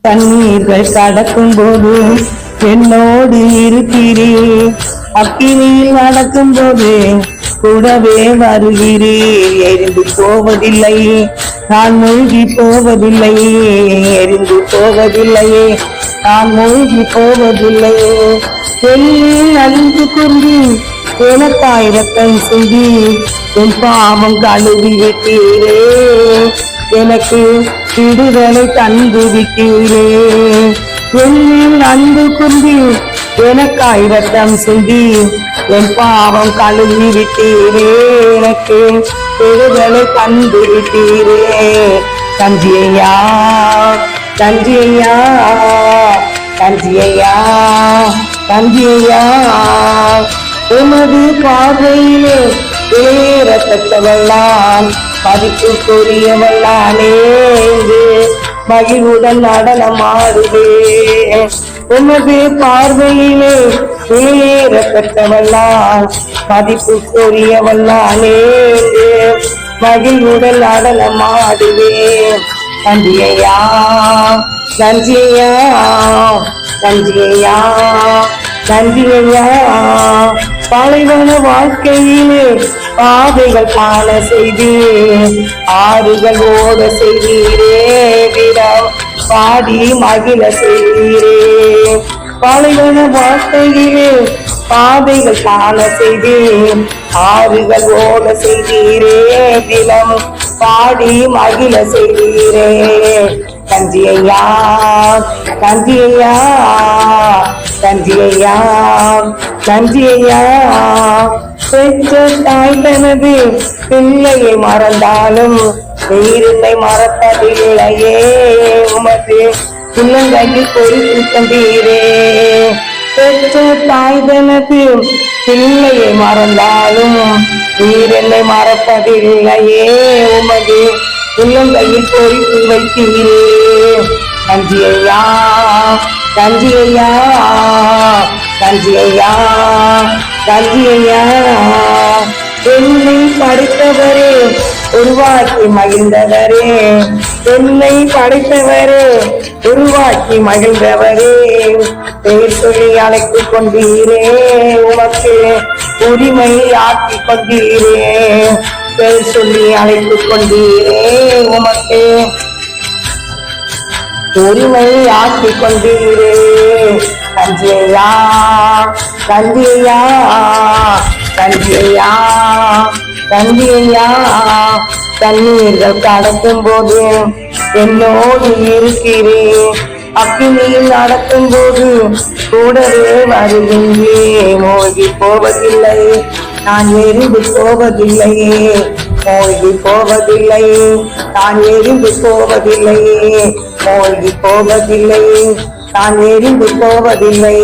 தண்ணீர்கள் கடக்கும் போது என்னோடு இருக்கிறேன். அக்கினியில் நடக்கும் போது கூடவே வருகிறேன். எரிந்து போவதில்லையே, நான் மூழ்கி போவதில்லையே. எரிந்து போவதில்லையே, நான் மூழ்கி போவதில்லையே. என் அன்பு கொண்டு எனக்காய் இரக்கம் செய்து என் பாவம் கழுவி விட்டீரே. எனக்கு விடுதலை தந்து விட்டீரே. என் அன்பு கொண்டு எனக்காய் இரக்கம் செய்து என் பாவம் கழுவி விட்டீரே. எனக்கு விடுதலை தந்து விட்டீரே. நன்றியையா, நன்றியையா, நன்றியையா, நன்றியையா. உமது பார்வையிலே ஏறப்பட்டவள்ளான், மதிப்புக்குரியவள்ளானே. மகிழ்வுடன் நடனமாடுவே. உமது பார்வையிலே ஏறப்பட்டவள்ளான், மதிப்புக்குரியவள்ளானே. மகிழ்வுடன் நடனமாடுவே. நன்றியையா, நன்றியையா, நன்றியையா, நன்றியையா. பாலைவன வாழ்க்கையிலே பாதைகள் காண செய்து ஆறுகள் ஓட செய்தீரே. விடம் பாடி மகிழ செய்தீரே. பாலைவன வாழ்க்கையிலே பாதைகள் காண செய்து ஆறுகள் ஓட செய்தீரே. விடம் பாடி மகிழ செய்தீரே. நன்றியையா, நன்றியையா, நன்றியையா, நன்றியையா. பெற்ற தாய் தனது பிள்ளையை மறந்தாலும் நீரினை மறப்பதில்லையே. உமது உள்ளங்கையில் பொறுத்து தந்தீரே. பெற்ற தாய் தனது பிள்ளையை மறந்தாலும் நீரினை மறப்பதில்லையே. உமது உள்ளங்கையில் பொறுத்து வைத்தீரே. நன்றியையா, நன்றியையா, நன்றியையா, நன்றியையா. என்னை படைத்தவரே, உருவாக்கி மகிழ்ந்தவரே. என்னை படைத்தவரே, உருவாக்கி மகிழ்ந்தவரே. பெயர் சொல்லி அழைத்துக் கொண்டீரே. உமக்கு உரிமை ஆக்கிக் கொண்டீரே. பெயர் சொல்லி அழைத்துக் கொண்டீரே. உமக்கு உரிமை ஆக்கிக் கொண்டீரே. நன்றியையா, நன்றியையா, நன்றியையா, நன்றியையா. தண்ணீர்கள் கடக்கும் போது என்னோடு இருக்கிறேன். அக்கினியில் நடக்கும் போது கூடவே வருகின்றேன். மூழ்கி போவதில்லை, நான் எரிந்து போவதில்லையே. மூழ்கி போவதில்லை, நான் எரிந்து போவதில்லையே. மூழ்கி போவதில்லை, நான் எரிந்து போவதில்லை.